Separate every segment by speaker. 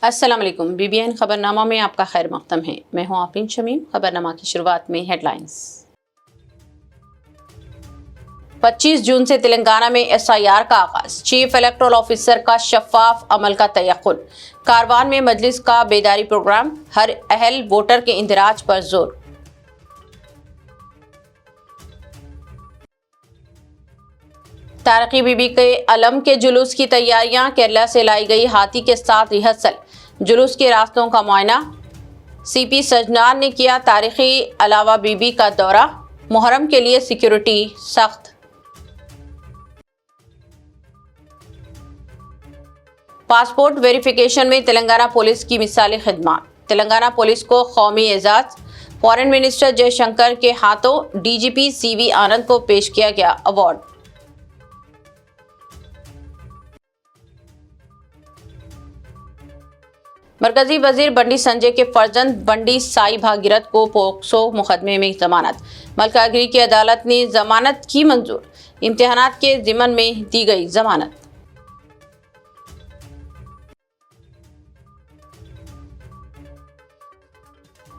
Speaker 1: السلام علیکم BBN خبرنامہ میں آپ کا خیر مقدم ہے۔ میں ہوں آفرین شمیم۔ خبرنامہ کی شروعات میں ہیڈ لائنز۔ 25 جون سے تلنگانہ میں SIR کا آغاز، چیف الیکٹورل آفیسر کا شفاف عمل کا تیقن۔ کاروان میں مجلس کا بیداری پروگرام، ہر اہل ووٹر کے اندراج پر زور۔ تارقی بی بی کے علم کے جلوس کی تیاریاں، کیرلا سے لائی گئی ہاتھی کے ساتھ ریہرسل، جلوس کے راستوں کا معائنہ۔ CP سجنان نے کیا تاریخی علاوہ بی بی کا دورہ، محرم کے لیے سیکیورٹی سخت۔ پاسپورٹ ویریفیکیشن میں تلنگانہ پولیس کی مثالی خدمات، تلنگانہ پولیس کو قومی اعزاز۔ فارن منسٹر جے شنکر کے ہاتھوں DGP CV آنند کو پیش کیا گیا ایوارڈ۔ مرکزی وزیر بنڈی سنجے کے فرزند بنڈی سائی بھاگیرتھ کو پوکسو مقدمے میں ضمانت، ملکاگیری کی عدالت نے ضمانت کی منظور، امتحانات کے ضمن میں دی گئی ضمانت۔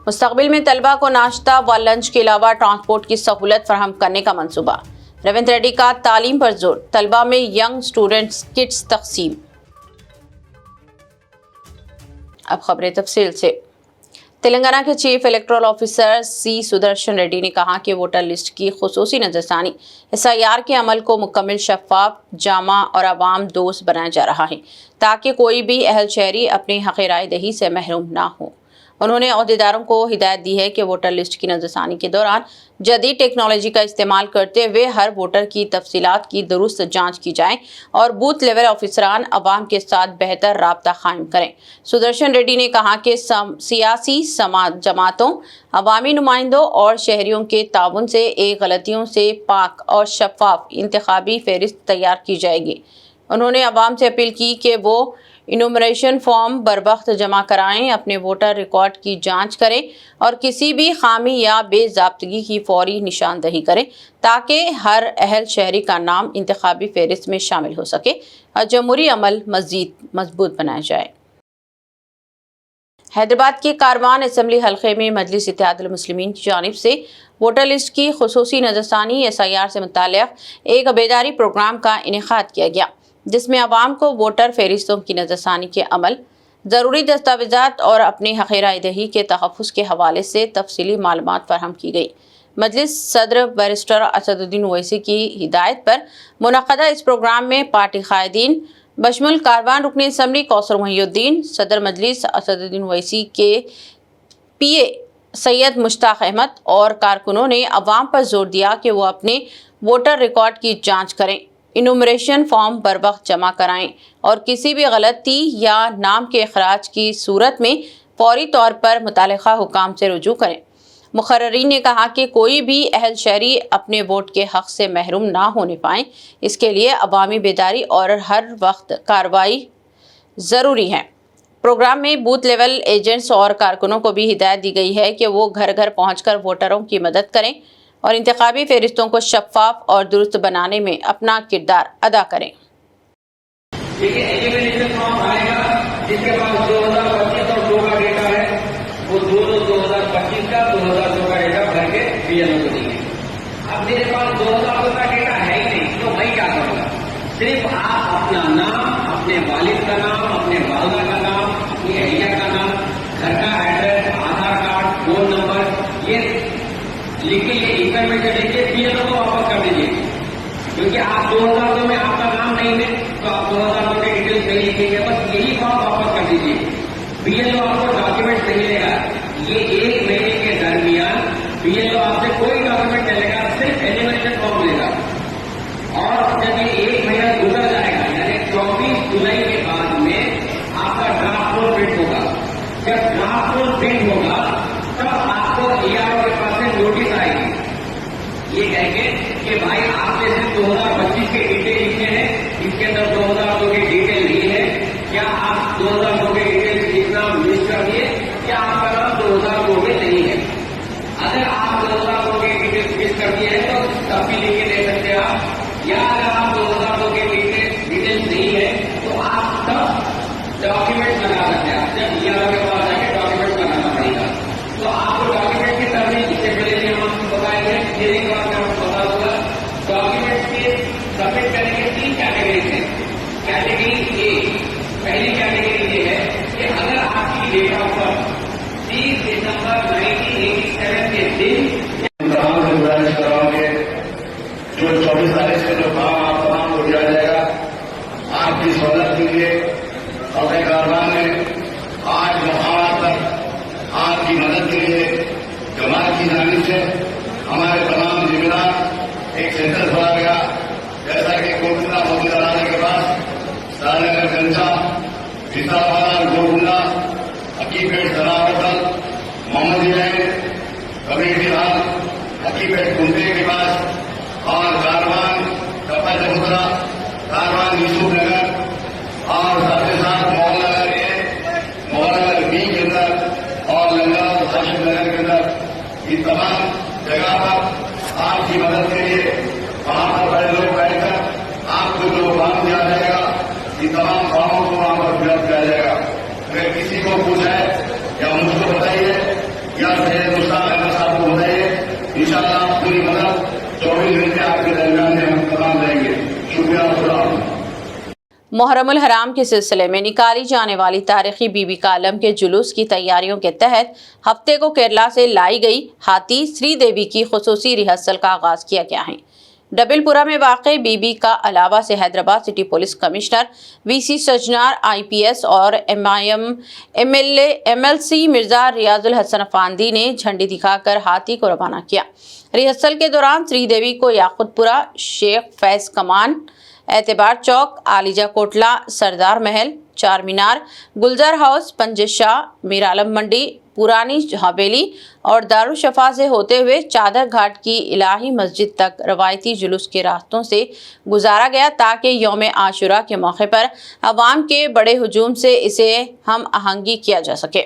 Speaker 1: مستقبل میں طلبہ کو ناشتہ و لنچ کے علاوہ ٹرانسپورٹ کی سہولت فراہم کرنے کا منصوبہ، ریونت ریڈی کا تعلیم پر زور، طلبہ میں ینگ اسٹوڈنٹس کٹس تقسیم۔ اب خبریں تفصیل سے۔ تلنگانہ کے chief electoral officer C Sudarshan ready نے کہا کہ ووٹر لسٹ کی خصوصی نظرثانی SIR کے عمل کو مکمل شفاف، جامع اور عوام دوست بنایا جا رہا ہے تاکہ کوئی بھی اہل شہری اپنے حق رائے دہی سے محروم نہ ہو۔ انہوں نے عہدیداروں کو ہدایت دی ہے کہ ووٹر لسٹ کی نظرثانی کے دوران جدید ٹیکنالوجی کا استعمال کرتے ہوئے ہر ووٹر کی تفصیلات کی درست جانچ کی جائے اور بوتھ لیول آفیسران عوام کے ساتھ بہتر رابطہ قائم کریں۔ سدرشن ریڈی نے کہا کہ سیاسی جماعتوں، عوامی نمائندوں اور شہریوں کے تعاون سے ایک غلطیوں سے پاک اور شفاف انتخابی فہرست تیار کی جائے گی۔ انہوں نے عوام سے اپیل کی کہ وہ انومریشن فارم بروقت جمع کرائیں، اپنے ووٹر ریکارڈ کی جانچ کریں اور کسی بھی خامی یا بے ضابطگی کی فوری نشاندہی کریں تاکہ ہر اہل شہری کا نام انتخابی فہرست میں شامل ہو سکے اور جمہوری عمل مزید مضبوط بنایا جائے۔ حیدرآباد کے کاروان اسمبلی حلقے میں مجلس اتحاد المسلمین کی جانب سے ووٹر لسٹ کی خصوصی نظرثانی SIR سے متعلق ایک بیداری پروگرام کا انعقاد کیا گیا، جس میں عوام کو ووٹر فہرستوں کی نظرثانی کے عمل، ضروری دستاویزات اور اپنے حق رائے دہی کے تحفظ کے حوالے سے تفصیلی معلومات فراہم کی گئی۔ مجلس صدر بیرسٹر اسد الدین اویسی کی ہدایت پر منعقدہ اس پروگرام میں پارٹی قائدین بشمول کاروان رکن اسمبلی کوثر محی الدین، صدر مجلس اسد الدین اویسی کے PA سید مشتاق احمد اور کارکنوں نے عوام پر زور دیا کہ وہ اپنے ووٹر ریکارڈ کی جانچ کریں، انومریشن فارم بروقت جمع کرائیں اور کسی بھی غلطی یا نام کے اخراج کی صورت میں فوری طور پر متعلقہ حکام سے رجوع کریں۔ مقررین نے کہا کہ کوئی بھی اہل شہری اپنے ووٹ کے حق سے محروم نہ ہونے پائیں، اس کے لیے عوامی بیداری اور ہر وقت کارروائی ضروری ہے۔ پروگرام میں بوتھ لیول ایجنٹس اور کارکنوں کو بھی ہدایت دی گئی ہے کہ وہ گھر گھر پہنچ کر ووٹروں کی مدد کریں اور انتخابی فہرستوں کو شفاف اور درست بنانے میں اپنا کردار ادا کریں۔
Speaker 2: دیکھیے ایلیمنیشن فارم آئے گا جس کے پاس 2025 اور 2 کا ڈیٹا ہے، وہ 2025 کا 2002 کا ڈیٹا بھر کے BLO کو دیں گے۔ اب میرے پاس 2002 کا ڈیٹا ہے ہی نہیں تو میں کیا کروں گا؟ صرف آپ اپنا نام، اپنے والد کا نام، اپنے والدہ کا نام، اپنی اہلیہ کا نام، گھر کا address, Aadhaar card, phone number, یہ لکھ کے یہ انفارمیشن لکھ کے BLO کو واپس کر دیجیے، کیونکہ آپ 2002 میں آپ کا نام نہیں ہے تو آپ 2002 کے ڈیٹیلس نہیں لکھیں گے، بس یہی فارم واپس کر دیجیے۔ BLO آپ کو ڈاکیومنٹ نہیں لے گا، یہ 1 مہینے کے درمیان BLO آپ سے کوئی ڈاکیومنٹ نہیں لے گا، صرف ایلیمنیشن فارم لے گا۔ اور جب یہ 1 مہینہ گزر جائے گا یعنی 24 جولائی کے بعد میں آپ کا ڈرافٹ رول پرنٹ ہوگا۔ جب ڈرافٹ رول پرنٹ ہوگا تب آپ کو ERO کے پاس سے نوٹس آئے گی، یہ کہیں گے کہ بھائی آپ نے صرف 2025 کے ڈیٹیل لکھے ہیں، اس کے اندر 2002 کے ڈیٹیل نہیں ہے، کیا آپ 2002 کے ڈیٹیل لکھنا مس کر دیے، کیا آپ کا نام 2002 میں نہیں ہے؟ اگر آپ 2002 کے ڈیٹیل مس کر دیے ہیں تو تب بھی لکھ کے دے سکتے ہیں آپ، یا اگر آپ 2002 کے ڈیٹیل نہیں ہے تو آپ تب ڈاکیومنٹ لگا سکتے ہیں۔ 30 दिसंबर 1987 के दिन तमाम से गुजारिश कर रहा हूँ कि जो 24 तारीख से जो काम आप तमाम को दिया जाएगा आपकी सहूलत के लिए अपने कारबान में आज वहाँ तक आपकी मदद के लिए जमात की जानिब से हमारे तमाम जिम्मेदार एक सेंटर खोला गया, जैसा कि कोटकुंडा मोदी दराने के पास सारनगर गंजा, विसावाड़ा, गोलकुंडा, हकीपेट सरा होटल, मोहम्मदी लैंड, कम्युनिटी हॉल, हकीपेट कुंटे के पास और कारवान कपा चबूतरा, कारवान यूसुफ नगर और साथ ही साथ मोहल्ला नगर ए, मोहल्ला नगर बी के अंदर और लंगा हाशिम नगर के अंदर इन तमाम जगह पर आपकी मदद के लिए वहाँ पर बड़े लोग बैठकर आपको जो काम दिया जाएगा इन तमाम कामों को वहाँ पर उपलब्ध किया जाएगा। अगर किसी को पूछा है या मुझको बताइए या फिर मुश्ताक अहमद साहब को बताइए, इंशाअल्लाह पूरी मदद 24 घंटे आपके दरमियान में हम तमाम देंगे। शुक्रिया।
Speaker 1: मुहर्रमुल हराम के सिलसिले में निकाली जाने वाली तारीखी बीबी का आलम के जुलूस की तैयारियों के तहत हफ्ते को केरला से लाई गई हाथी श्रीदेवी की खुसूसी रिहर्सल का आगाज किया गया है। डबिलपुरा में वाक़ई बीबी का अलावा से Hyderabad city police commissioner VC Sajjanar IPS और MIM MLA MLC Mirza Riyazul Hasan Afandi ने झंडी दिखाकर हाथी को रवाना किया। रिहर्सल के दौरान श्रीदेवी को याकुतपुरा, शेख फैज कमान, एतबार चौक, आलिजा कोटला, सरदार महल, चार मीनार, गुलजार हाउस, पंजशाह, मीर आलम मंडी, पुरानी हवेली और दारुशफा से होते हुए चादर घाट की इलाही मस्जिद तक रवायती जुलूस के रास्तों से गुजारा गया, ताकि यौम आशुरा के मौके पर अवाम के बड़े हुजूम से इसे हम आहंगी किया जा सके।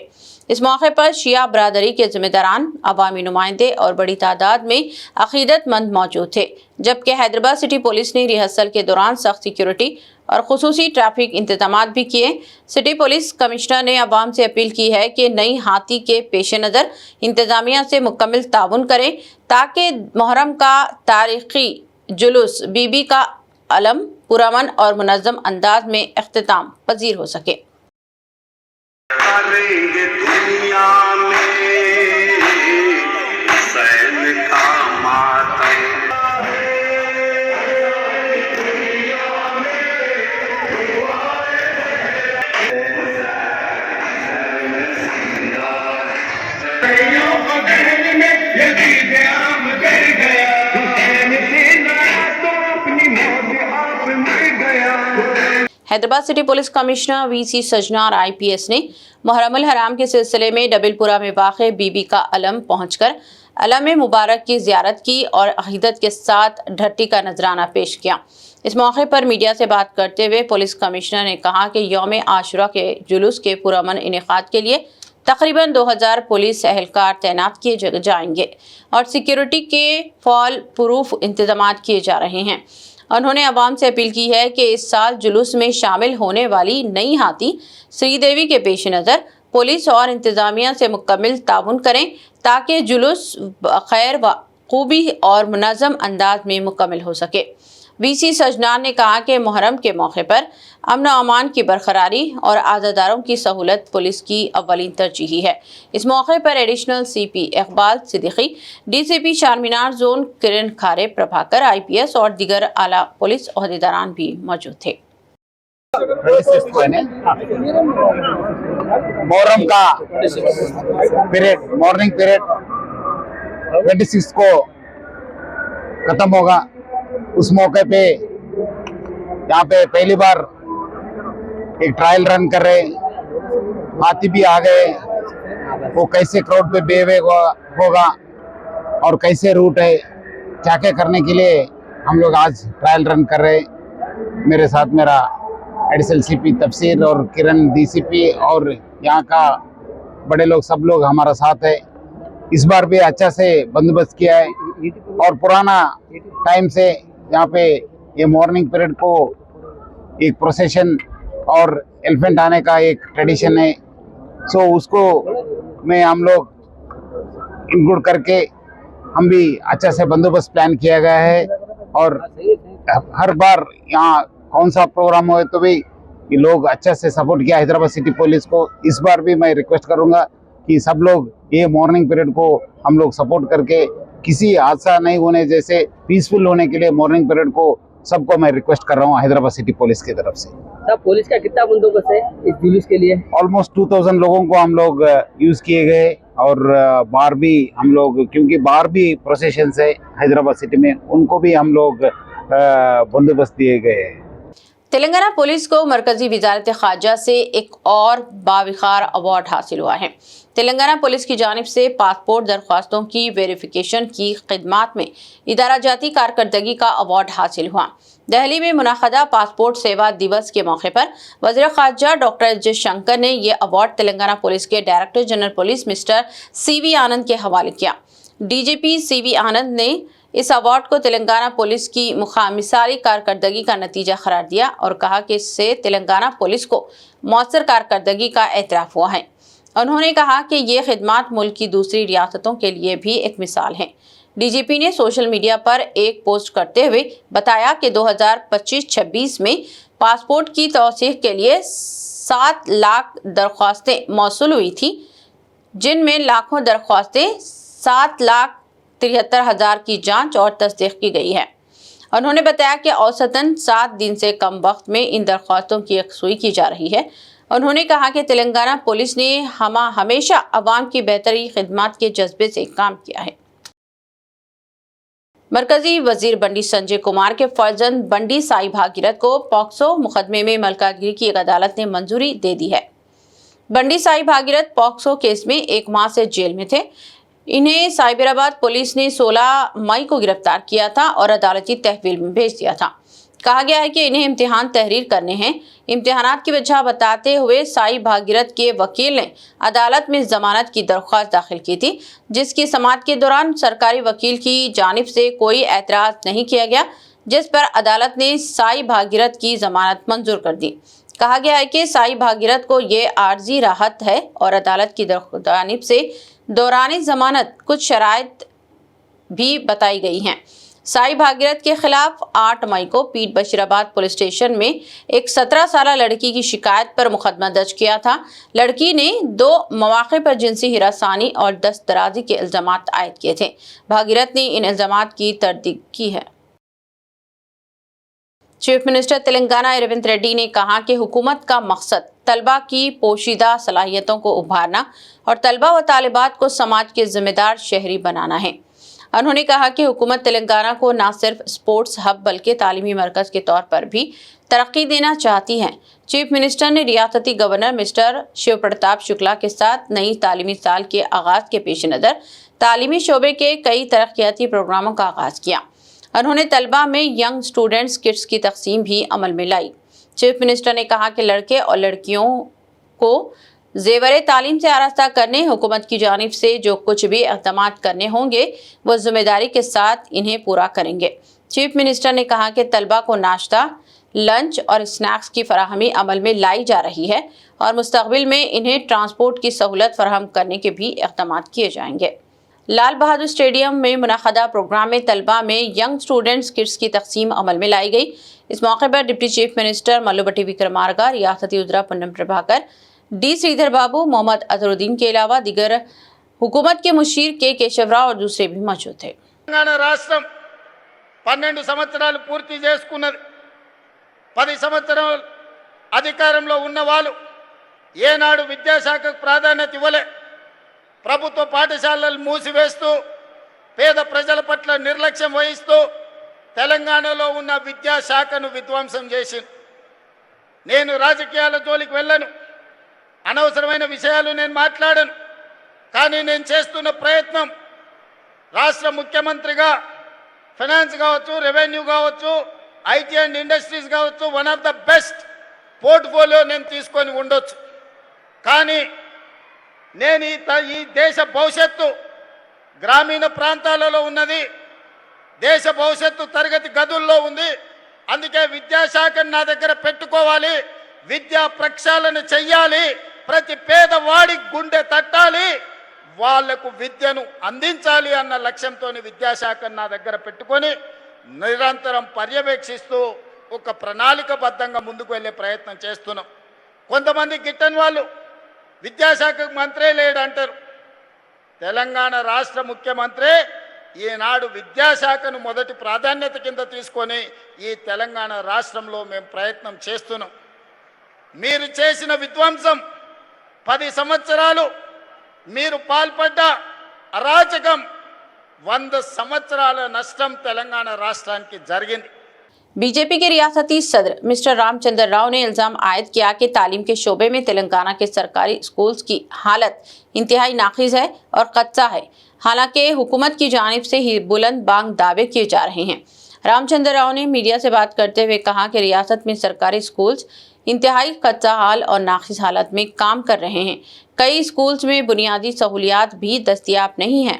Speaker 1: इस मौके पर शिया बरादरी के जिम्मेदारान, अवामी नुमाइंदे और बड़ी तादाद में अकीदतमंद मौजूद थे, जबकि हैदराबाद सिटी पुलिस ने रिहर्सल के दौरान सख्त सिक्योरिटी और खुसूसी ट्रैफिक इंतजामात भी किए। सिटी पुलिस कमिश्नर ने अवाम से अपील की है कि नई हाथी के पेश नज़र इंतजामिया से मुकम्मल ताउन करें, ताकि मुहर्रम का तारीखी जुलूस बीबी का अलम पुरअमन और मुनज़्ज़म अंदाज में इख्तिताम पजीर हो सके।
Speaker 3: दुनिया में सैन का मातम
Speaker 1: Hyderabad city police commissioner VC Sajjanar IPS ने मुहर्रमुल हराम के सिलसिले में डबिलपुरा में वाक़े बीबी का अलम पहुंचकर अलम मुबारक की ज़ियारत की और अक़ीदत के साथ ढट्टी का नजराना पेश किया। इस मौके पर मीडिया से बात करते हुए पुलिस कमिश्नर ने कहा कि यौम आशुरा के जुलूस के पुरअमन इनेकाद के लिए तकरीबन 2000 पुलिस एहलकार तैनात किए जाएंगे और सिक्योरिटी के फॉल प्रूफ इंतजाम किए जा रहे हैं। उन्होंने अवाम से अपील की है कि इस साल जुलूस में शामिल होने वाली नई हाथी श्रीदेवी के पेश नज़र पुलिस और इंतजामिया से मुकम्मल ताउन करें, ताकि जुलूस खैर व खूबी और मुनज़्ज़म अंदाज में मुकम्मल हो सके। वीसी सजनार ने कहा कि मुहर्रम के मौके पर अमन और अमान की बरकरारी और आज़ादारों की सहूलत पुलिस की अव्वलीन तरजीही है। इस मौके पर additional CP Iqbal Siddiqui, DCP Charminar zone Kiran Khare, Prabhakar IPS और दीगर आला पुलिस ओहदेदारान भी मौजूद थे।
Speaker 4: मुहर्रम का पीरियड, मॉर्निंग पीरियड 26 को खत्म होगा। उस मौके पे यहाँ पे पहली बार एक ट्रायल रन कर रहे, हाथी भी आ गए, वो कैसे क्राउड पे बिहेव होगा और कैसे रूट है, क्या क्या करने के लिए हम लोग आज ट्रायल रन कर रहे। मेरे साथ मेरा एडिशनल CP तफसीर और किरण DCP और यहाँ का बड़े लोग, सब लोग हमारा साथ है। इस बार भी अच्छा से बंदोबस्त किया है और पुराना टाइम से यहाँ पे ये मॉर्निंग पीरियड को एक प्रोसेशन और एलिफेंट आने का एक ट्रेडिशन है। सो उसको में हम लोग इंक्लूड करके हम भी अच्छा से बंदोबस्त प्लान किया गया है और हर बार यहाँ कौन सा प्रोग्राम हो तो भी ये लोग अच्छा से सपोर्ट किया हैदराबाद सिटी पुलिस को। इस बार भी मैं रिक्वेस्ट करूंगा कि सब लोग ये मॉर्निंग पीरियड को हम लोग सपोर्ट करके किसी हादसा नहीं होने जैसे पीसफुल होने के लिए मॉर्निंग पीरियड को सबको मैं रिक्वेस्ट कर रहा हूँ हैदराबाद सिटी पुलिस की तरफ से।
Speaker 5: सब पुलिस का कितना बंदोबस्त है इस जुलूस के लिए?
Speaker 4: ऑलमोस्ट 2000 लोगों को हम लोग यूज किए गए और बाहर भी हम लोग, क्योंकि बाहर भी प्रोसेशन है हैदराबाद सिटी में, उनको भी हम लोग बंदोबस्त दिए गए हैं।
Speaker 1: तेलंगाना पुलिस को मरकजी वजारत खारजा से एक और बाविखार अवार्ड हासिल हुआ है। तेलंगाना पुलिस की जानिब से पासपोर्ट दरख्वास्तों की वेरिफिकेशन की खिदमात में इदारा जाती कारकर्दगी का अवार्ड हासिल हुआ। दिल्ली में मुनाखदा पासपोर्ट सेवा दिवस के मौके पर वज़ीर ख़ारजा डॉक्टर एस जयशंकर ने यह अवार्ड तेलंगाना पुलिस के director general police mister CV आनंद के हवाले किया। DGP CV आनंद ने इस अवार्ड को तेलंगाना पुलिस की मिसाली कारकर्दगी का नतीजा करार दिया और कहा कि इससे तेलंगाना पुलिस को मौसर कारकर्दगी का एतराफ़ हुआ है। उन्होंने कहा कि ये खिदमात मुल्क की दूसरी रियासतों के लिए भी एक मिसाल है। DGP ने सोशल मीडिया पर एक पोस्ट करते हुए बताया कि 2025-26 में पासपोर्ट की तौसीक़ के लिए 7 लाख दरख्वास्तें मौसूल हुई थी, जिनमें लाखों दरख्वास्तें 7,73,000 की जांच और तस्दीक की गई है। उन्होंने बताया कि औसतन 7 दिन से कम वक्त में इन दरख्वास्तों की यकसुई की जा रही है। उन्होंने कहा कि तेलंगाना पुलिस ने हमेशा अवाम की बेहतरी खिदमत के जज्बे से काम किया है। मरकजी वजीर बंडी संजय कुमार के फर्जंद बंडी साई भागीरथ को पॉक्सो मुकदमे में मलकातगिरी की एक अदालत ने मंजूरी दे दी है। बंडी साई भागीरथ पॉक्सो केस में 1 माह से जेल में थे। इन्हें साइबराबाद पुलिस ने 16 मई को गिरफ्तार किया था और अदालती तहवील में भेज दिया था। कहा गया है कि इन्हें इम्तिहान तहरीर करने हैं। इम्तिहानात की वजह बताते हुए साई भागीरथ के वकील ने अदालत में जमानत की दरख्वास्त दाखिल की थी, जिसकी समाअत के दौरान सरकारी वकील की जानिब से कोई एतराज़ नहीं किया गया, जिस पर अदालत ने साई भागीरथ की जमानत मंजूर कर दी। कहा गया है कि साई भागीरथ को ये आर्जी राहत है और अदालत की जानिब से दौरान जमानत कुछ शराइत भी बताई गई हैं। साई भागीरथ के खिलाफ 8 मई को पीट बशीराबाद पुलिस स्टेशन में एक 17 साल लड़की की शिकायत पर मुकदमा दर्ज किया था। लड़की ने 2 मौके पर जिनसी हिरासानी और दस्तदराजी के इल्जामात आयद किए थे। भागीरथ ने इन इल्जामात की तरदीद की है। चीफ मिनिस्टर तेलंगाना रेवंत रेड्डी ने कहा कि हुकूमत का मकसद तलबा की पोशीदा सलाहियतों को उभारना और तलबा व तालिबात को समाज के जिम्मेदार शहरी बनाना है। उन्होंने कहा कि हुकूमत तेलंगाना को न सिर्फ स्पोर्ट्स हब बल्कि तालीमी मरकज़ के तौर पर भी तरक्की देना चाहती है। चीफ मिनिस्टर ने रियासती गवर्नर मिस्टर शिव प्रताप शुक्ला के साथ नई तालीमी साल के आगाज़ के पेश नज़र तालीमी शोबे के कई तरक्याती प्रोग्रामों का आगाज़ किया। उन्होंने तलबा में यंग स्टूडेंट्स किट्स की तकसीम भी अमल में लाई। चीफ मिनिस्टर ने कहा कि लड़के और लड़कियों को ज़ेवर तालीम से आरास्ता करने हुकूमत की जानिब से जो कुछ भी इक़दामात करने होंगे वो ज़िम्मेदारी के साथ इन्हें पूरा करेंगे। चीफ मिनिस्टर ने कहा कि तलबा को नाश्ता, लंच और स्नैक्स की फराहमी अमल में लाई जा रही है और मुस्तक़बिल में इन्हें ट्रांसपोर्ट की सहूलत फराहम करने के भी इक़दामात किए जाएंगे। लाल बहादुर स्टेडियम में मुनाखदा प्रोग्राम में तलबा में यंग स्टूडेंट्स किट्स की तकसीम अमल में लाई गई। इस मौके पर डिप्टी चीफ मिनिस्टर मल्लुभट्टी विक्रमार्का, रियासती उज़रा पुन्नम प्रभाकर, डी श्रीधर बाबू, मोहम्मद अजहरुद्दीन के अलावा दिगर हुकूमत के मुशीर के केशव राव और दूसरे भी मौजूद थे।
Speaker 6: తెలంగాణ రాష్ట్రం 12 సంవత్సరాలు పూర్తి చేసుకున్నది। 10 సంవత్సరాలు అధికారంలో ఉన్న వాళ్ళు ఏనాడు విద్యాశాఖకు ప్రాధాన్యత ఇవ్వలే। ప్రభుత్వ పాఠశాలలు మూసివేస్తూ పేద ప్రజల పట్ల నిర్లక్ష్యం వహిస్తూ తెలంగాణలో ఉన్న విద్యాశాఖను విధ్వంసం చేసింది। నేను రాజకీయాల జోలికి వెళ్ళను, అనవసరమైన విషయాలు నేను మాట్లాడను, కానీ నేను చేస్తున్న ప్రయత్నం రాష్ట్ర ముఖ్యమంత్రిగా ఫైనాన్స్ కావచ్చు, రెవెన్యూ కావచ్చు, ఐటీ అండ్ ఇండస్ట్రీస్ కావచ్చు, one of the best portfolio నేను తీసుకొని ఉండొచ్చు। కానీ నేను ఈ దేశ భవిష్యత్తు గ్రామీణ ప్రాంతాలలో ఉన్నది, దేశ భవిష్యత్తు తరగతి గదుల్లో ఉంది। అందుకే విద్యాశాఖను నా దగ్గర పెట్టుకోవాలి, విద్యా ప్రక్షాళన చెయ్యాలి, ప్రతి పేదవాడి గుండె తట్టాలి, వాళ్లకు విద్యను అందించాలి అన్న లక్ష్యంతో విద్యాశాఖను నా దగ్గర పెట్టుకొని నిరంతరం పర్యవేక్షిస్తూ ఒక ప్రణాళికబద్ధంగా ముందుకు వెళ్ళే ప్రయత్నం చేస్తున్నాం. కొంతమంది గిట్టని వాళ్ళు విద్యాశాఖకు మంత్రే లేడంటారు. తెలంగాణ రాష్ట్ర ముఖ్యమంత్రి ఈనాడు విద్యాశాఖను మొదటి ప్రాధాన్యత కింద తీసుకొని ఈ తెలంగాణ రాష్ట్రంలో మేము ప్రయత్నం చేస్తున్నాం. మీరు చేసిన విధ్వంసం 10 సంవత్సరాలు మీరు పాల్పడ్డ అరాచకం 100 సంవత్సరాల నష్టం తెలంగాణ రాష్ట్రానికి జరిగింది.
Speaker 1: बीजेपी के रियासती सदर मिस्टर रामचंद्र राव ने इल्जाम आयद किया कि तालीम के शोबे में तेलंगाना के सरकारी स्कूल्स की हालत इंतहाई नाक़िस है और कच्चा है, हालांकि हुकूमत की जानिब से ही बुलंद बांग दावे किए जा रहे हैं। रामचंद्र राव ने मीडिया से बात करते हुए कहा कि रियासत में सरकारी स्कूल्स इंतहाई कच्चा हाल और नाक़िस हालत में काम कर रहे हैं। कई स्कूल्स में बुनियादी सहूलियात भी दस्तियाब नहीं हैं।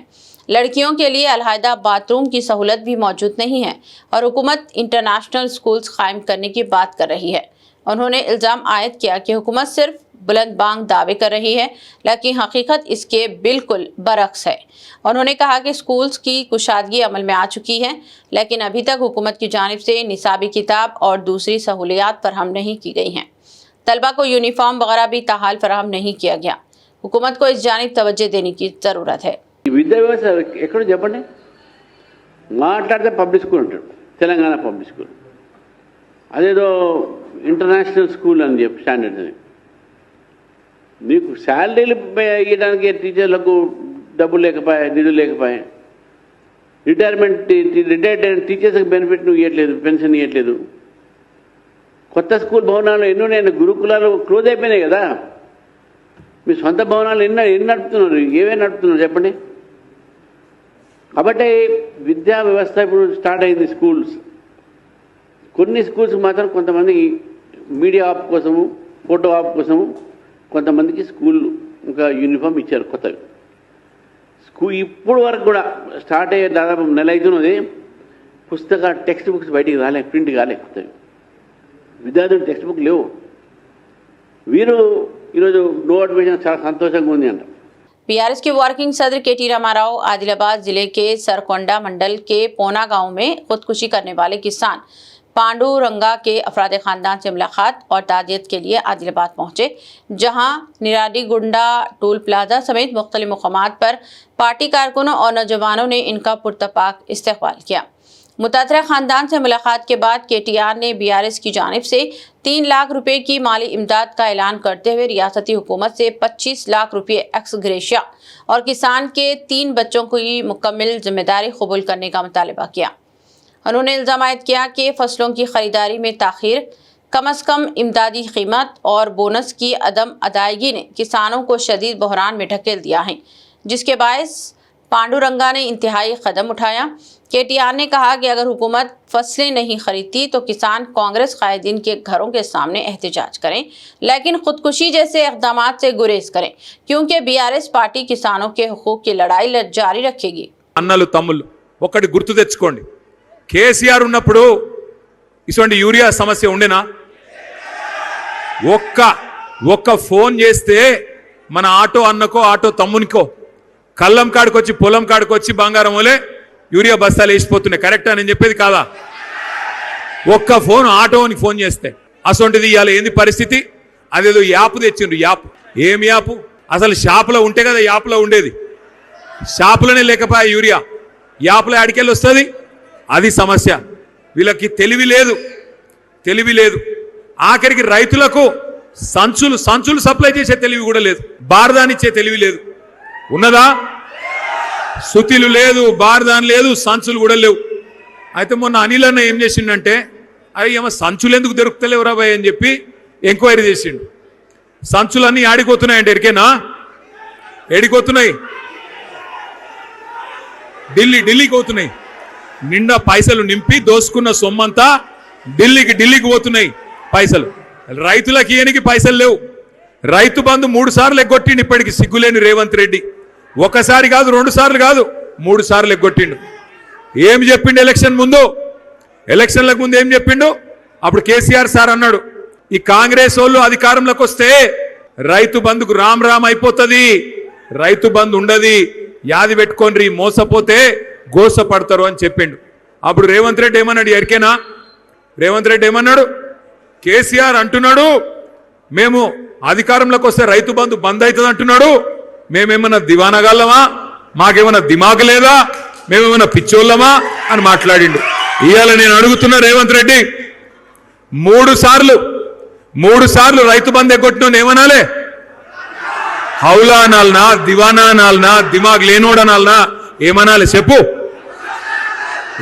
Speaker 1: लड़कियों के लिए अलहदा बाथरूम की सहूलत भी मौजूद नहीं है और हुकूमत इंटरनेशनल स्कूल्स कायम करने की बात कर रही है। उन्होंने इल्ज़ाम आयद किया कि हुकूमत सिर्फ बुलंद बांग दावे कर रही है, लेकिन हकीकत इसके बिल्कुल बरक्स है। उन्होंने कहा कि स्कूल्स की कुशादगी अमल में आ चुकी है, लेकिन अभी तक हुकूमत की जानिब से निसाबी किताब और दूसरी सहूलियात फराहम नहीं की गई हैं। तलबा को यूनिफॉर्म वगैरह भी ताहाल फराहम नहीं किया गया। हुकूमत को इस जानिब तवज्जो देने की ज़रूरत है।
Speaker 7: విద్యా వ్యవస్థ ఎక్కడో చెప్పండి. మాట్లాడితే పబ్లిక్ స్కూల్ అంటాడు, తెలంగాణ పబ్లిక్ స్కూల్. అదేదో ఇంటర్నేషనల్ స్కూల్ అని చెప్పి స్టాండర్డ్ అని. మీకు శాలరీలు ఇవ్వడానికి టీచర్లకు డబ్బులు లేకపోయా, నిధులు లేకపోయా. రిటైర్డ్ టీచర్స్కి బెనిఫిట్ నువ్వు ఇవ్వట్లేదు, పెన్షన్ ఇవ్వట్లేదు. కొత్త స్కూల్ భవనాలు ఎన్నో నేను గురుకులాలు క్లోజ్ అయిపోయినాయి కదా. మీ సొంత భవనాలు ఎన్ని నడుపుతున్నారు, ఏవే నడుపుతున్నారు చెప్పండి. కాబట్టి విద్యా వ్యవస్థ ఇప్పుడు స్టార్ట్ అయింది. స్కూల్స్ కొన్ని స్కూల్స్ మాత్రం కొంతమంది మీడియా ఆప్ కోసము, ఫోటో ఆప్ కోసము కొంతమందికి స్కూల్ ఇంకా యూనిఫామ్ ఇచ్చారు కొత్తవి. స్కూల్ ఇప్పుడు వరకు కూడా స్టార్ట్ అయ్యే దాదాపు నెల అవుతున్నది. టెక్స్ట్ బుక్స్ బయటికి రాలే, ప్రింట్ కాలే కొత్తవి. విద్యార్థులు టెక్స్ట్ బుక్ లేవు. వీరు ఈరోజు నోటిఫికేషన్ చాలా సంతోషంగా ఉంది అంట.
Speaker 1: बीआरएस के वर्किंग सदर केटी रामाराव आदिलाबाद जिले के सरकोंडा मंडल के पोना गांव में खुदकुशी करने वाले किसान पांडुरंगा के अफराद खानदान से मुलाकात और ताज़ियत के लिए आदिलाबाद पहुंचे, जहां निराडी गुंडा टोल प्लाजा समेत मुख्तलिफ मकामात पर पार्टी कारकुनों और नौजवानों ने इनका पुरतपाक इस्तकबाल किया। मुतासरा खानदान से मुलाकात के बाद केटीआर ने बीआरएस की जानिब से 3 लाख रुपए की माली इमदाद का ऐलान करते हुए रियासती हुकूमत से 25 लाख रुपए एक्स ग्रेशिया और किसान के 3 बच्चों की मुकम्मल जिम्मेदारी कबूल करने का मुतालबा किया। उन्होंने इल्ज़ाम आयद किया कि फसलों की खरीदारी में ताख़ीर, कम अज़ कम इमदादी कीमत और बोनस की अदम अदायगी ने किसानों को शदीद बहरान में ढकेल दिया है, जिसके बायस पांडुरंगा ने इंतहाई कदम उठाया। केटीआर ने कहा कि अगर हुकूमत फसलें नहीं खरीदती तो किसान कांग्रेस कायदीन के घरों के सामने एहतजाज करें, लेकिन खुदकुशी जैसे इक़दामात से गुरेज करें, क्योंकि बीआरएस पार्टी किसानों के हुकूक की लड़ाई जारी रखेगी।
Speaker 8: అన్నలు తమ్ముళ్ళు ఒకటి గుర్తు తెచ్చుకోండి. కేసీఆర్ ఉన్నప్పుడు ఇటువంటి యూరియా సమస్య ఉండేనా? ఒక్క ఫోన్ చేస్తే మన ఆటో అన్నకో ఆటో తమ్మునికో కళ్ళం కాడికొచ్చి పొలం కాడికొచ్చి బంగారం వలే యూరియా బస్తాలు వేసిపోతున్నాయి. కరెక్టా నేను చెప్పేది కాదా? ఒక్క ఫోన్ ఆటోని ఫోన్ చేస్తే అసొంటిది ఇవాళ ఏంది పరిస్థితి? అదేదో యాప్ తెచ్చిండ్రు. యాప్ ఏం యాప్? అసలు షాపులో ఉంటే కదా యాప్లో ఉండేది. షాపులోనే లేకపోయా యూరియా, యాప్లో ఆడికెళ్ళి వస్తుంది. అది సమస్య. వీళ్ళకి తెలివి లేదు. ఆఖరికి రైతులకు సంచులు సప్లై చేసే తెలివి కూడా లేదు. బారదానిచ్చే తెలివి లేదు. ఉన్నదా? సుతిలు లేదు, బారదాని లేదు, సంచులు కూడా లేవు. అయితే మొన్న అనిల్ అన్న ఏం చేసిండంటే, అవి ఏమో సంచులు ఎందుకు దొరుకుతలేవు రాబాయ్ అని చెప్పి ఎంక్వైరీ చేసిండు. సంచులన్నీ ఆడిపోతున్నాయంటే ఎరికేనా? ఏడిపోతున్నాయి? ఢిల్లీకి పోతున్నాయి. నిండా పైసలు నింపి దోసుకున్న సొమ్మంతా ఢిల్లీకి పోతున్నాయి పైసలు. రైతులకి ఏనికి పైసలు లేవు. రైతు బంధు 3 సార్లు ఎగ్గొట్టిండు ఇప్పటికి సిగ్గులేని రేవంత్ రెడ్డి. ఒకసారి కాదు, 2 సార్లు కాదు, 3 సార్లు ఎగ్గొట్టిండు. ఏం చెప్పిండు ఎలక్షన్లకు ముందు ఏం చెప్పిండు? అప్పుడు కేసీఆర్ సార్ అన్నాడు, ఈ కాంగ్రెస్ వాళ్ళు అధికారంలోకి వస్తే రైతు బంధుకు రామ్ అయిపోతుంది, రైతు బంధు ఉండదు, యాది పెట్టుకోండి, మోసపోతే గోసపడతారు అని చెప్పిండు. అప్పుడు రేవంత్ రెడ్డి ఏమన్నాడు ఎరికేనా? రేవంత్ రెడ్డి ఏమన్నాడు? కేసీఆర్ అంటున్నాడు మేము అధికారంలోకి వస్తే రైతు బంధు బంద్ అవుతుంది అంటున్నాడు. మేమేమన్నా దివానగాళ్ళమా? మాకేమన్నా దిమాగ్ లేదా? మేమేమన్నా పిచ్చోళ్ళమా అని మాట్లాడిండు. ఇవాళ నేను అడుగుతున్నా రేవంత్ రెడ్డి, మూడు సార్లు రైతు బంధు ఎగ్గొట్టిన ఏమనాలే? హౌలా అనాలనా, దివానా అనాలనా, దిమాగ్ లేనోడు అనాలనా, ఏమనాలి చెప్పు?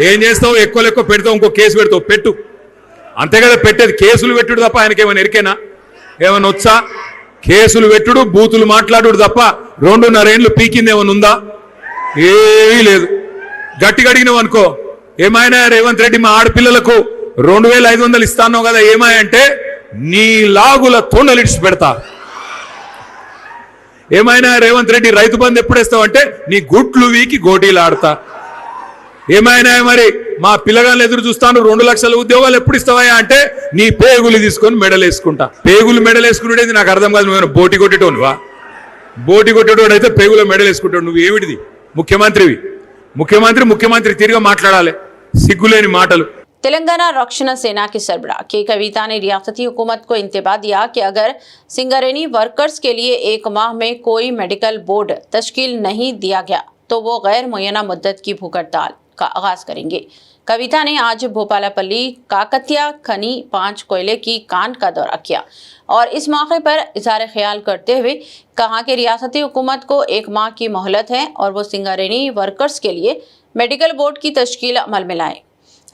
Speaker 8: ఏం చేస్తావు? ఎక్కువ పెడతావు, ఇంకో కేసు పెడతావు, పెట్టు. అంతే కదా పెట్టేది. కేసులు పెట్టుడు తప్ప ఆయనకి ఏమైనా ఎరికేనా? ఏమైనా వచ్చా? కేసులు పెట్టుడు, బూతులు మాట్లాడు తప్ప 2.5 ఏళ్ళు పీకింది ఏమైనా ఉందా? ఏమీ లేదు. గట్టిగా అడిగినావు అనుకో, ఏమైనా రేవంత్ రెడ్డి మా ఆడపిల్లలకు 2500 ఇస్తాను కదా, ఏమాయంటే నీ లాగుల తొండలిడిచి పెడతా. ఏమైనా రేవంత్ రెడ్డి రైతు బంధు ఎప్పుడేస్తావంటే నీ గుట్లు వీకి గోటీలు ఆడతా. ఏమైనా మరి మా పిల్లగాళ్ళు ఎదురు చూస్తాను 2 లక్షల ఉద్యోగాలు ఎప్పుడు ఇస్తావా అంటే నీ పేగులు తీసుకొని మెడలేసుకుంటా. పేగులు మెడలేసుకునేది నాకు అర్థం కాదు. నువ్వేమైనా బోటి కొట్టేటోనువా? బోటి కొట్టేటోడు అయితే పేగులో మెడలేసుకుంటాడు. నువ్వు ఏమిటిది? ముఖ్యమంత్రివి. ముఖ్యమంత్రి తిరిగి మాట్లాడాలి, సిగ్గులేని మాటలు.
Speaker 1: तेलंगाना रक्षण सेना के सरबराह के कविता ने रियासती हुकूमत को इंतबाह दिया कि अगर सिंगरेनी वर्कर्स के लिए 1 माह में कोई मेडिकल बोर्ड तश्कील नहीं दिया गया तो वो गैर मुय्यना मुद्दत की भूख हड़ताल का आगाज करेंगे। कविता ने आज भोपालापल्ली काकतिया खनी 5 कोयले की कांड का दौरा किया और इस मौके पर इज़हार ख्याल करते हुए कहा कि रियासती हुकूमत को 1 माह की मोहलत है और वो सिंगरेनी वर्कर्स के लिए मेडिकल बोर्ड की तश्कील अमल में लाए।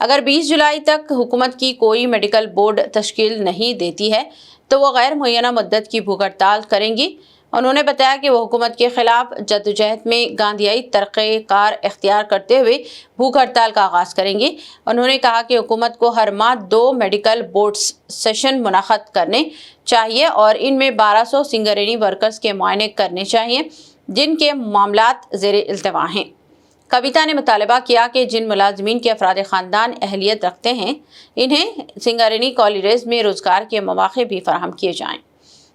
Speaker 1: अगर 20 जुलाई तक हुकूमत की कोई मेडिकल बोर्ड तश्कील नहीं देती है तो वो गैर मुय्यना मुद्दत की भूख हड़ताल करेंगी। उन्होंने बताया कि वो हुकूमत के खिलाफ जद्दोजहद में गांधीयाई तरीक़ेकार इख्तियार करते हुए भूख हड़ताल का आगाज़ करेंगी। उन्होंने कहा कि हुकूमत को हर माह 2 मेडिकल बोर्ड्स सेशन मुनक़द करने चाहिए और इनमें 1200 सिंगरेनी वर्कर्स के मुआयने करने चाहिए जिनके मामलात ज़ेर इल्तिवा हैं। कविता ने मुतालबा किया कि जिन मुलाजमीन के अफराद ख़ानदान अहलियत रखते हैं इन्हें सिंगरेनी कॉलेज में रोज़गार के मौक़े भी फराहम किए जाएँ।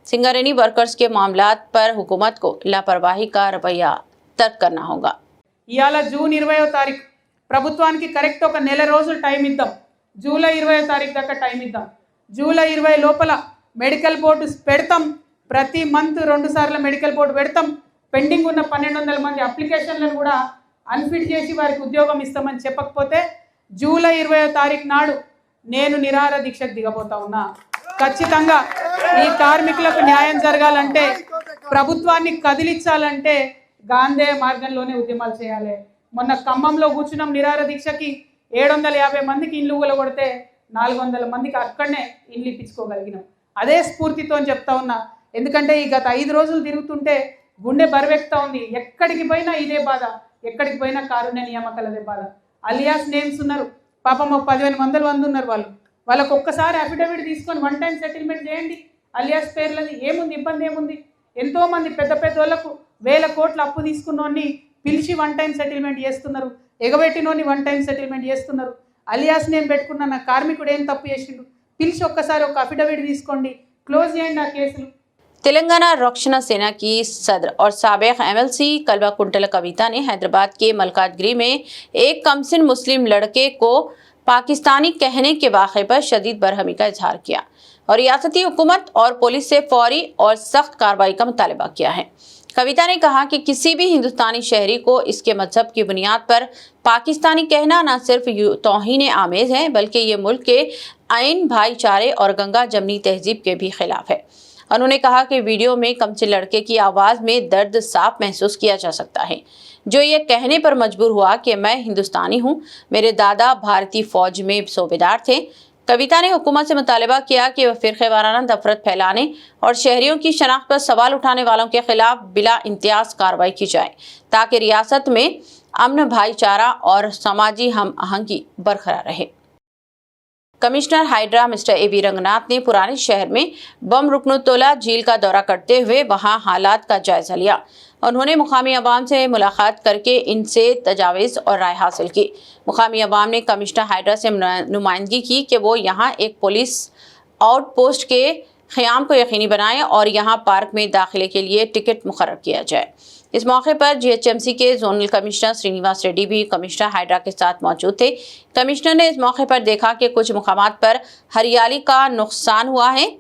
Speaker 1: सिंगरेनी वर्कर्स के मामलात पर हुकूमत को लापरवाही का रवैया तर्क करना होगा।
Speaker 9: ఇవాళ జూన్ 20వ తారీఖు ప్రభుత్వానికి కరెక్ట్ ఒక నెల రోజులు టైం ఇద్దాం. జూలై 20వ తారీఖు దాకా టైం ఇద్దాం. జూలై 20 లోపల మెడికల్ బోర్డు పెడతాం. ప్రతి మంత్ 2 సార్లు మెడికల్ బోర్డు పెడతాం. పెండింగ్ ఉన్న 1200 మంది అప్లికేషన్లను కూడా అన్ఫిట్ చేసి వారికి ఉద్యోగం ఇస్తామని చెప్పకపోతే జూలై 20వ తారీఖు నాడు నేను నిరాహార దీక్షకు దిగబోతా ఉన్నా. ఖచ్చితంగా ఈ కార్మికులకు న్యాయం జరగాలంటే, ప్రభుత్వాన్ని కదిలించాలంటే గాంధీ మార్గంలోనే ఉద్యమాలు చేయాలి. మొన్న ఖమ్మంలో కూర్చున్నాం నిరాహార దీక్షకి, 750 మందికి ఇండ్లు కొడితే 400 మందికి అక్కడనే ఇండ్లు ఇప్పించుకోగలిగినాం. అదే స్ఫూర్తితో చెప్తా ఉన్నా. ఎందుకంటే ఈ గత 5 రోజులు తిరుగుతుంటే గుండె బరువెక్తా ఉంది. ఎక్కడికి పోయినా ఇదే బాధ, ఎక్కడికి పోయినా కారుణ్య నియామకాలదే బాధ. అలియాస్ నేమ్స్ ఉన్నారు, పాపం 15 మంది ఉన్నారు. వాళ్ళకు ఒక్కసారి అఫిడవిట్ తీసుకొని 1 టైం సెటిల్మెంట్ చేయండి. అలియాస్ పేర్లది ఏముంది, ఇబ్బంది ఏముంది? ఎంతోమంది పెద్ద కోట్ల 1000 కోట్ల అప్పు తీసుకున్నోన్ని పిలిచి 1 టైం సెటిల్మెంట్ చేస్తున్నారు, ఎగబెట్టినోని 1 టైం సెటిల్మెంట్ చేస్తున్నారు. అలియాస్ నేమ్ పెట్టుకున్న నా కార్మికుడు ఏం తప్పు చేసిండు? పిలిచి ఒక్కసారి ఒక అఫిడవిట్ తీసుకోండి, క్లోజ్ చేయండి ఆ కేసులు.
Speaker 1: तेलंगाना रक्षण सेना की सदर और साबिक MLC कलवा कुंटल कविता ने हैदराबाद के मलकाजगिरी में एक कमसिन मुस्लिम लड़के को पाकिस्तानी कहने के वाक़े पर शदीद बरहमी का इजहार किया और रियासती हुकूमत और पुलिस से फौरी और सख्त कार्रवाई का मुतालबा किया है। कविता ने कहा कि किसी भी हिंदुस्तानी शहरी को इसके मजहब की बुनियाद पर पाकिस्तानी कहना न सिर्फ तौहीन आमेज है बल्कि ये मुल्क के आइन, भाईचारे और गंगा जमनी तहजीब के भी खिलाफ है। उन्होंने कहा कि वीडियो में कमसिन लड़के की आवाज़ में दर्द साफ महसूस किया जा सकता है, जो ये कहने पर मजबूर हुआ कि मैं हिंदुस्तानी हूँ, मेरे दादा भारतीय फ़ौज में सूबेदार थे। कविता ने हुकूमत से मुतालबा किया कि वह फ़िरक़े वाराना नफरत फैलाने और शहरियों की शनाख्त पर सवाल उठाने वालों के खिलाफ बिला इम्तियाज़ कार्रवाई की जाए ताकि रियासत में अमन, भाईचारा और समाजी हम आहंगी बरकरार रहे। Commissioner hydra mister A.V. Ranganath ने पुराने शहर में बम रुकनुत्तौला झील का दौरा करते हुए वहां हालात का जायजा लिया। उन्होंने मुकामी अवाम से मुलाकात करके इनसे तजावीज़ और राय हासिल की। मुकामी अवाम ने कमिश्नर हाइड्रा से नुमाइंदगी की कि वो यहाँ एक पुलिस आउटपोस्ट के क़याम को यकीनी बनाएं और यहाँ पार्क में दाखिले के लिए टिकट मुकर्रर किया जाए। इस मौके पर GHMC के जोनल कमिश्नर श्रीनिवास रेड्डी भी कमिश्नर हाइड्रा के साथ मौजूद थे। कमिश्नर ने इस मौके पर देखा कि कुछ मुकामात पर हरियाली का नुकसान हुआ है।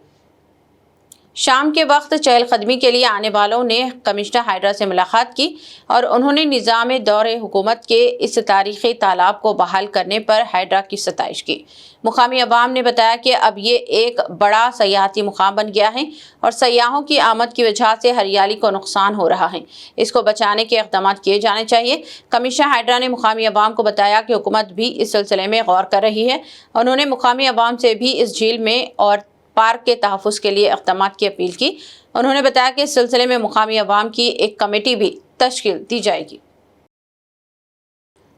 Speaker 1: शाम के वक्त चहलकदमी के लिए आने वालों ने कमिश्नर हाइड्रा से मुलाकात की और उन्होंने निज़ाम दौरे हुकूमत के इस तारीखी तालाब को बहाल करने पर हाइड्रा की सताइश की। मुकामी अवाम ने बताया कि अब ये एक बड़ा सयाहती मुकाम बन गया है और सयाहों की आमद की वजह से हरियाली को नुकसान हो रहा है। इसको बचाने के इक़दाम किए जाने चाहिए। कमिश्नर हाइड्रा ने मुकामी अवाम को बताया कि हुकूमत भी इस सिलसिले में गौर कर रही है। उन्होंने मुकामी अवाम से भी इस झील में और पार्क के तहफ़्फ़ुज़ के लिए इक़दाम की अपील की। उन्होंने बताया कि इस सिलसिले में मुकामी अवाम की एक कमेटी भी तश्कील दी जाएगी।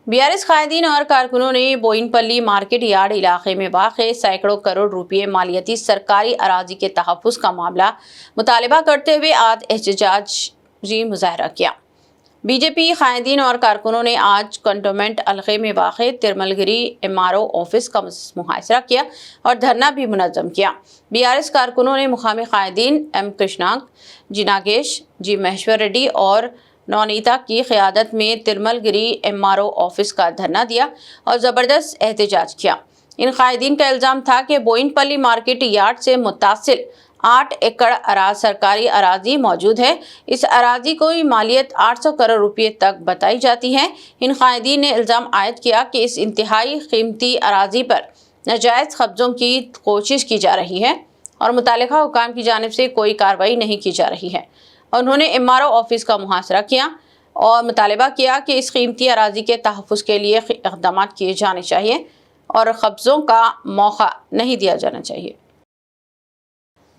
Speaker 1: BRS कायदीन और कारकुनों ने बोयिनपल्ली मार्केट यार्ड इलाके में वाक़े सैकड़ों करोड़ रुपये मालियती सरकारी अराजी के तहफ़्फ़ुज़ का मामला मुतालिबा करते हुए आज एहतजाजी मुज़ाहरा किया। BJP कायदीन और कारकुनों ने आज कंटोनमेंट हल्के में वाक़े तिरमलगिरी MRO ऑफिस का मुहासरा किया और धरना भी मुनज़्ज़म किया। BRS कारकुनों ने मुकामी कायदीन M कृष्णांग, G Nagesh, G Maheshwar Reddy और नवनीता की क़यादत में तिरमलगिरी MRO ऑफिस का धरना दिया और ज़बरदस्त एहतजाज किया। इन कायदीन का इल्ज़ाम था कि बोयिनपल्ली मार्केट यार्ड से मुत्तसिल 8 एकड़ सरकारी अराजी मौजूद है। इस अराजी की मालियत 800 करोड़ रुपये तक बताई जाती है। इन कायदीन ने इल्ज़ाम आयद किया कि इस इंतहाई कीमती अराजी पर नाजायज़ कब्ज़ों की कोशिश की जा रही है और मुतल्लिका हुकाम की जानिब से कोई कार्रवाई नहीं की जा रही है। उन्होंने MRO ऑफिस का मुहासरा किया और मुतालबा किया कि इस कीमती अराजी के तहफ़्फ़ुज़ के लिए इक़दाम किए जाने चाहिए और कब्ज़ों का मौका नहीं दिया जाना चाहिए।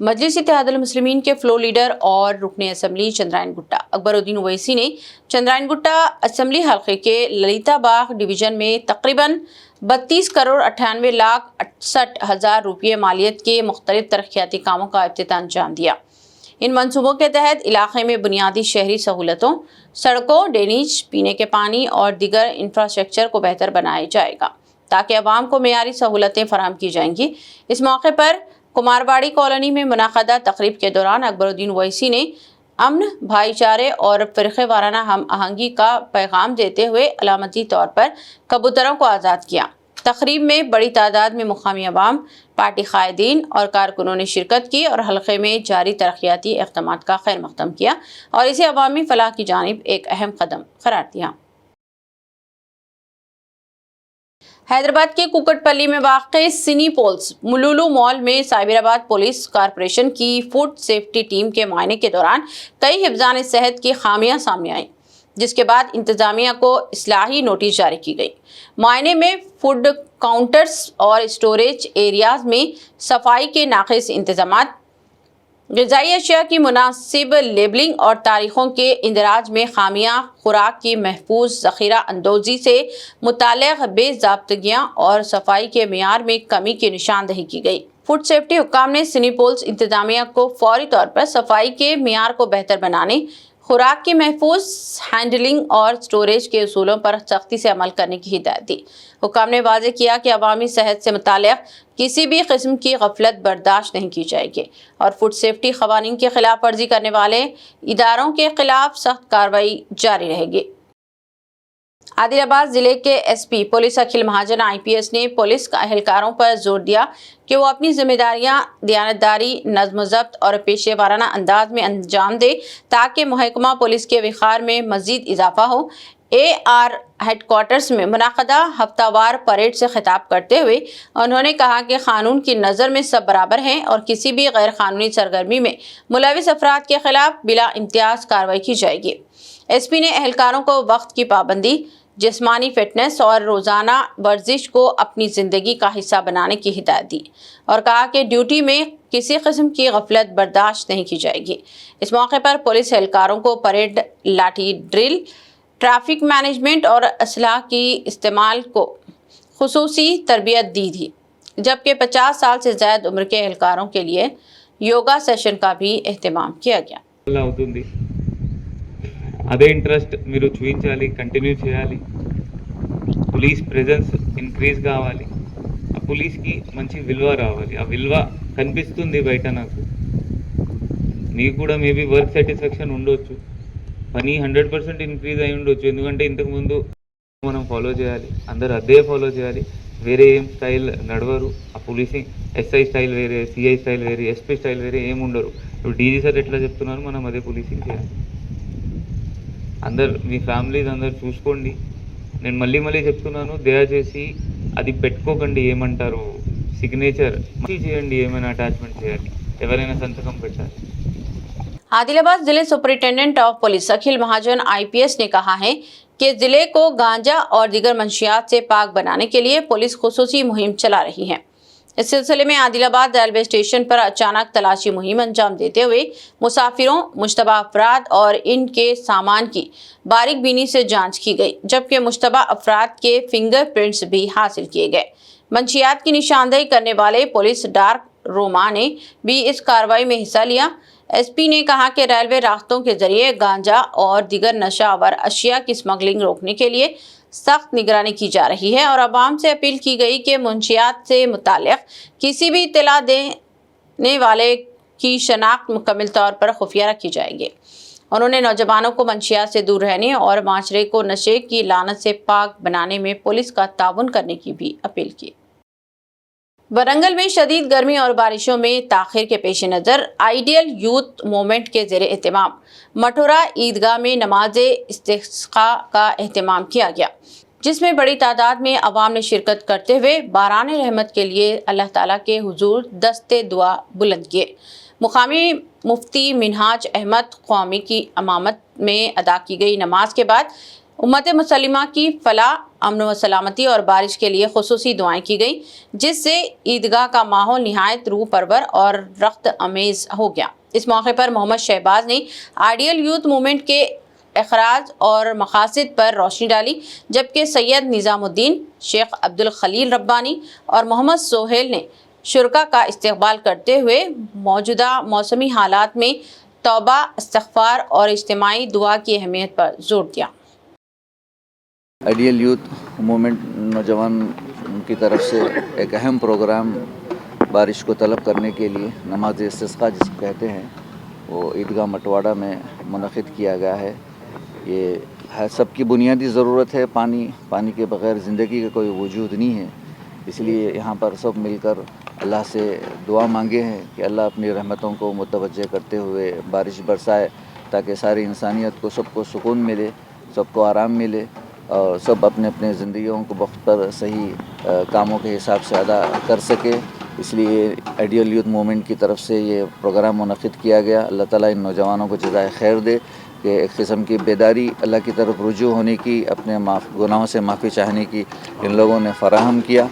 Speaker 1: मजलिस-ए-इत्तेहादुल मुस्लिमीन के फ्लोर लीडर और रुकने असम्बली चंद्रायन गुट्टा अकबरुद्दीन ओवैसी ने चंद्रायन गुट्टा असम्बली हल्के के ललिता बाग डिवीज़न में तकरीबन 32 करोड़ 98 लाख 68 हज़ार रुपये मालियत के मुख्तलिफ तरक्याती कामों का इफ्तिताह अंजाम दिया। इन मंसूबों के तहत इलाके में बुनियादी शहरी सहूलतों, सड़कों, ड्रेनेज, पीने के पानी और दीगर इंफ्रास्ट्रक्चर को बेहतर बनाया जाएगा ताकि अवाम को मेयारी सहूलतें फराहम की जाएंगी। इस मौके पर कुमारवाड़ी कॉलोनी में मुनाक़दा तकरीब के दौरान अकबरुद्दीन ओवैसी ने अमन, भाईचारे और फ़िरक़े वाराना हम आहंगी का पैगाम देते हुए अलामती तौर पर कबूतरों को आज़ाद किया। तकरीब में बड़ी तादाद में मुकामी अवाम, पार्टी कायदीन और कारकुनों ने शिरकत की और हल्के में जारी तरक्याती इक़दाम का खैर मक़दम किया और इसे अवामी फलाह की जानिब एक अहम कदम करार दिया। हैदराबाद के कुकटपल्ली में वाक़े सिनीपोल्स मुलुलु मॉल में साइबराबाद पुलिस कॉरपोरेशन की फूड सेफ्टी टीम के मुआयने के दौरान कई हिफ़्ज़ान सेहत की खामियां सामने आईं, जिसके बाद इंतज़ामिया को इस्लाही नोटिस जारी की गई। मुआयने में फूड काउंटर्स और स्टोरेज एरियाज़ में सफाई के नाक़िस इंतज़ामात, ग़िज़ाई अशिया की मुनासिब लेबलिंग और तारीख़ों के इंदराज में खामियां, खुराक की महफूज ज़ख़ीरा अंदोज़ी से मुताल्लिक़ बेज़ाब्तगियाँ और सफाई के मियार में कमी की निशानदही की गई। फूड सेफ्टी हुक्काम ने सिनीपोल्स इंतज़ामिया को फौरी तौर पर सफाई के मियार को बेहतर बनाने, खुराक की महफूज हैंडलिंग और स्टोरेज के उसूलों पर सख्ती से अमल करने की हिदायत दी। हुक्काम ने वाज़ेह किया कि अवामी सेहत से मुताल्लिक़ किसी भी किस्म की गफलत बर्दाश्त नहीं की जाएगी और फूड सेफ्टी क़वानीन की खिलाफ वर्जी करने वाले इदारों के खिलाफ सख्त कार्रवाई जारी रहेगी। आदिलाबाद जिले के SP पुलिस अखिल महाजन IPS ने पुलिस एहलकारों पर जोर दिया कि वो अपनी जिम्मेदारियां दयानतदारी, नज़्म ज़ब्त और पेशेवाराना अंदाज में अंजाम दे ताकि महकमा पुलिस के विखार में मज़ीद इजाफा हो। AR हेडक्वार्टर्स में मुनाक़दा हफ्तावार परेड से खिताब करते हुए उन्होंने कहा कि कानून की नज़र में सब बराबर हैं और किसी भी गैर कानूनी सरगर्मी में मुलविस अफराद के खिलाफ बिला इम्तियाज़ कार्रवाई की जाएगी। SP ने एहलकारों को वक्त की पाबंदी, जिस्मानी फिटनेस और रोज़ाना वर्जिश को अपनी ज़िंदगी का हिस्सा बनाने की हिदायत दी और कहा कि ड्यूटी में किसी किस्म की गफलत बर्दाश्त नहीं की जाएगी। इस मौके पर पुलिस एहलकारों को परेड, लाठी ड्रिल, ट्रैफिक मैनेजमेंट और असलाह की इस्तेमाल को खुसूसी तरबियत दी थी, जबकि 50 साल से ज़्यादा उम्र के एहलकारों के लिए योगा सेशन का भी एहतमाम किया गया।
Speaker 10: అదే ఇంట్రెస్ట్ మీరు చూపించాలి, కంటిన్యూ చేయాలి. పోలీస్ ప్రెజెన్స్ ఇంక్రీజ్ కావాలి, ఆ పోలీస్కి మంచి విలువ రావాలి. ఆ విలువ కనిపిస్తుంది బయట. నాకు మీకు కూడా మేబీ వర్క్ సాటిస్ఫాక్షన్ ఉండొచ్చు, పని 100% ఇంక్రీజ్ అయి ఉండొచ్చు. ఎందుకంటే ఇంతకుముందు మనం ఫాలో చేయాలి, అందరు అదే ఫాలో చేయాలి, వేరే ఏం స్టైల్ నడవరు. ఆ పోలీసింగ్ ఎస్ఐ స్టైల్ వేరే, సిఐ స్టైల్ వేరే, ఎస్పీ స్టైల్ వేరే ఏమి ఉండరు. ఇప్పుడు డీజీ సార్ ఎట్లా చెప్తున్నారు మనం అదే పోలీసింగ్ చేయాలి. అందరు మీ ఫ్యామిలీస్ అందరు చూసుకోండి. నేను మళ్ళీ చెప్తున్నాను, దయచేసి అది పెట్టుకోకండి. ఏమంటారు సిగ్నేచర్ చేయండి, ఏమైనా అటాచ్మెంట్ చేయాలి, ఎవరైనా సంతకం పెట్టాలి.
Speaker 1: आदिलाबाद जिले superintendent of police Akhil Mahajan IPS ने कहा है कि जिले को गांजा और दीगर मंशियात से पाक बनाने के लिए पुलिस खुसूसी मुहिम चला रही है। इस सिलसिले में आदिलाबाद रेलवे स्टेशन पर अचानक तलाशी मुहिम अंजाम देते हुए मुसाफिरों, मुश्तबा अफराद और इनके सामान की बारीक बीनी से जांच की गई, जबकि मुश्तबा अफराद के फिंगरप्रिंट्स भी हासिल किए गए। मंशियात की निशानदेही करने वाले पुलिस डार्क रोमा ने भी इस कार्रवाई में हिस्सा लिया। एसपी ने कहा कि रेलवे रास्तों के जरिए गांजा और दीगर नशावर अशिया की स्मगलिंग रोकने के लिए सख्त निगरानी की जा रही है और आवाम से अपील की गई कि मुंशियात से मुताल्लिक़ किसी भी इत्तला देने वाले की शनाख्त मुकम्मल तौर पर खुफिया रखी जाएगी। उन्होंने नौजवानों को मंशियात से दूर रहने और माशरे को नशे की लानत से पाक बनाने में पुलिस का ताउन करने की भी अपील की। वरंगल में शदीद गर्मी और बारिशों में ताखिर के पेश नज़र आइडियल यूथ मूवमेंट के ज़ेरे एहतमाम मठोरा ईदगाह में नमाज इस्तिस्क़ा का एहतमाम किया गया, जिसमें बड़ी तादाद में अवाम ने शिरकत करते हुए बारान रहमत के लिए अल्लाह ताला के हुजूर दस्ते दुआ बुलंद किए। मुकामी मुफ्ती मिनहाज अहमद क़ौमी की इमामत में अदा की गई नमाज के बाद उम्मत मुसलिमा की फलाह, अमन व सलामती और बारिश के लिए खुसूसी दुआएं की गई, जिससे ईदगाह का माहौल निहायत रूह परवर और रख्त अमेज़ हो गया। इस मौके पर मोहम्मद शहबाज ने आइडियल यूथ मूवमेंट के अखराज और मकासद पर रोशनी डाली, जबकि सैयद निज़ामुद्दीन, शेख अब्दुल खलील रब्बानी और मोहम्मद सोहेल ने शुरका का इस्तकबाल करते हुए मौजूदा मौसमी हालात में तौबा, इस्तिग़फ़ार और इज्तिमाई दुआ की अहमियत पर जोर दिया।
Speaker 11: आइडियल यूथ मूवमेंट नौजवान की तरफ से एक अहम प्रोग्राम बारिश को तलब करने के लिए नमाज इस्तिस्क़ा जिसको कहते हैं वो ईदगाह मटवाड़ा में मुनक़िद किया गया है। ये है सबकी बुनियादी ज़रूरत है, पानी के बग़ैर ज़िंदगी का कोई वजूद नहीं है। इसलिए यहाँ पर सब मिलकर अल्लाह से दुआ मांगे हैं कि अल्लाह अपनी रहमतों को मुतवज्जे करते हुए बारिश बरसाए, ताकि सारी इंसानियत को सबको सुकून मिले, सबको आराम मिले और सब अपने अपने ज़िंदगियों को वक्त पर सही कामों के हिसाब से अदा कर सके। इसलिए आइडियल यूथ मूवमेंट की तरफ से ये प्रोग्राम मुनक़िद किया गया। अल्लाह ताला इन नौजवानों को जज़ाए खैर दे कि एक किस्म की बेदारी अल्लाह की तरफ रुजू होने की, अपने गुनाहों से माफ़ी चाहने की इन लोगों ने फ़राहम किया।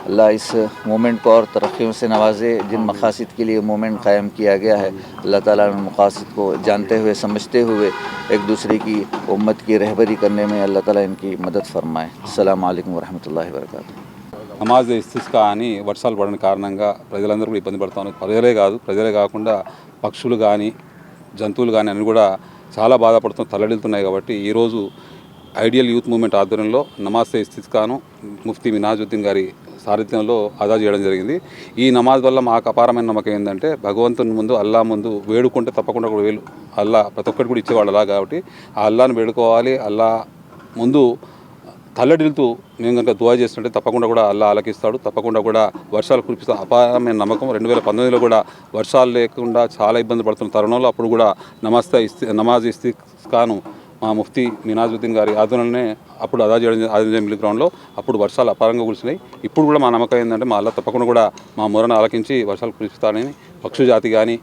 Speaker 11: अल्लाह इस मूवमेंट को और तरक्कियों से नवाजे। जिन मकासद के लिए मूवमेंट क़ायम किया गया है, अल्लाह ताला उन मकासद को जानते हुए समझते हुए एक दूसरे की उम्मत की रहबरी करने में अल्लाह ताला इनकी मदद फरमाए। अस्सलामु अलैकुम वरहमतुल्लाहि वबरकातुहू।
Speaker 12: నమాజ్ ఇస్తిస్కా అని వర్షాలు పడిన కారణంగా ప్రజలందరూ కూడా ఇబ్బంది పడుతూ ఉన్నారు. ప్రజలే కాకుండా పక్షులు కానీ జంతువులు కానీ అన్నీ కూడా చాలా తల్లడిల్లుతున్నాయి. కాబట్టి ఈరోజు ఐడియల్ యూత్ మూవ్మెంట్ ఆధ్వర్యంలో నమాజ్ ఇస్తిస్కాను ముఫ్తీ మినాజుద్దీన్ గారి సారథ్యంలో అదా చేయడం జరిగింది. ఈ నమాజ్ వల్ల మాకు అపారమైన నమ్మకం ఏంటంటే భగవంతుని ముందు అల్లా ముందు వేడుకుంటే తప్పకుండా కూడా అల్లా ప్రతి ఒక్కటి కూడా ఇచ్చేవాడు అలా. కాబట్టి ఆ అల్లాను వేడుకోవాలి. అల్లా ముందు తల్లడిల్లుతూ మేము కనుక దువా చేస్తుంటే తప్పకుండా కూడా అల్లా ఆలకిస్తాడు, తప్పకుండా కూడా వర్షాలు కురిపిస్తాడు. అపారమైన నమ్మకం. 2019లో కూడా వర్షాలు లేకుండా చాలా ఇబ్బంది పడుతున్న తరుణంలో అప్పుడు కూడా నమాజ్ ఇస్తిస్కాను మా ముఫ్తీ మినాజుద్దీన్ గారి ఆధ్వర్యంలోనే అప్పుడు అదా చేయడం ఆదిలాబాద్ మిల్ గ్రౌండ్లో అప్పుడు వర్షాలు అపారంగా కురిసినాయి. ఇప్పుడు కూడా మా నమ్మకం ఏంటంటే మా అల్లా తప్పకుండా కూడా మా మొరను ఆలకించి వర్షాలు కురిపిస్తాడని, పక్షు జాతి కానీ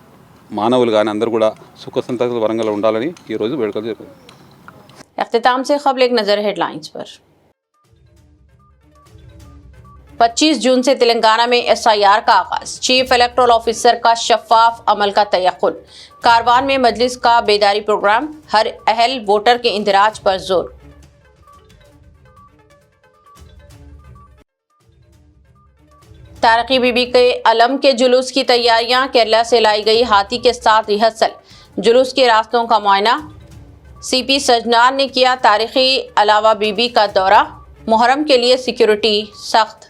Speaker 12: మానవులు కానీ అందరూ కూడా సుఖ సంతోషాల వరంగల్లో ఉండాలని ఈరోజు వేడుకలు జరిపారు.
Speaker 1: इख्तिताम से खबर एक नज़र हेडलाइंस पर। 25 जून से तेलंगाना में SIR का आगाज, चीफ इलेक्टोरल ऑफिसर का शफाफ अमल का तयक्कुन। कारवान में मजलिस का बेदारी प्रोग्राम, हर अहल वोटर के इंदिराज पर जोर। तारकी बीबी के अलम के जुलूस की तैयारियां, केरला से लाई गई हाथी के साथ रिहर्सल, जुलूस के रास्तों का मुआयना। CP सजनान ने किया तारीखी अलावा बीबी का दौरा, मुहर्रम के लिए सिक्योरिटी सख्त।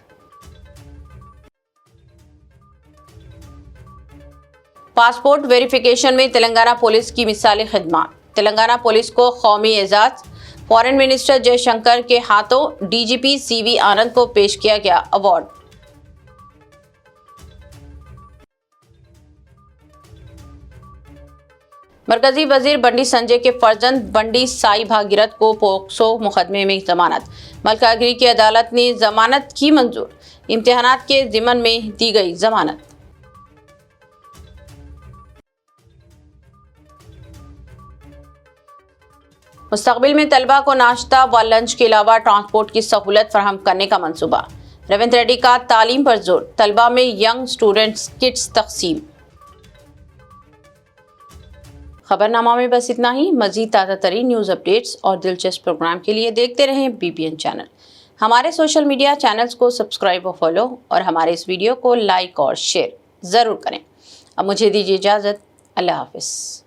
Speaker 1: पासपोर्ट वेरिफिकेशन में तेलंगाना पुलिस की मिसाली खिदमत। تلنگانہ پولیس کو قومی اعزاز، فارن منسٹر جے شنکر کے ہاتھوں DGP CV آنند کو پیش کیا گیا ایوارڈ۔ مرکزی وزیر بنڈی سنجے کے فرزند بنڈی سائی بھاگیرتھ کو پوکسو مقدمے میں ضمانت، ملکاگیری کی عدالت نے ضمانت کی منظور، امتحانات کے ضمن میں دی گئی ضمانت۔ مستقبل میں طلبہ کو ناشتہ و لنچ کے علاوہ ٹرانسپورٹ کی سہولت فراہم کرنے کا منصوبہ، ریونت ریڈی کا تعلیم پر زور، طلبہ میں ینگ اسٹوڈنٹس کٹس تقسیم۔ خبرنامہ میں بس اتنا ہی۔ مزید تازہ ترین نیوز اپڈیٹس اور دلچسپ پروگرام کے لیے دیکھتے رہیں BPN چینل۔ ہمارے سوشل میڈیا چینلز کو سبسکرائب اور فالو، اور ہمارے اس ویڈیو کو لائک اور شیئر ضرور کریں۔ اب مجھے دیجیے اجازت، اللہ حافظ۔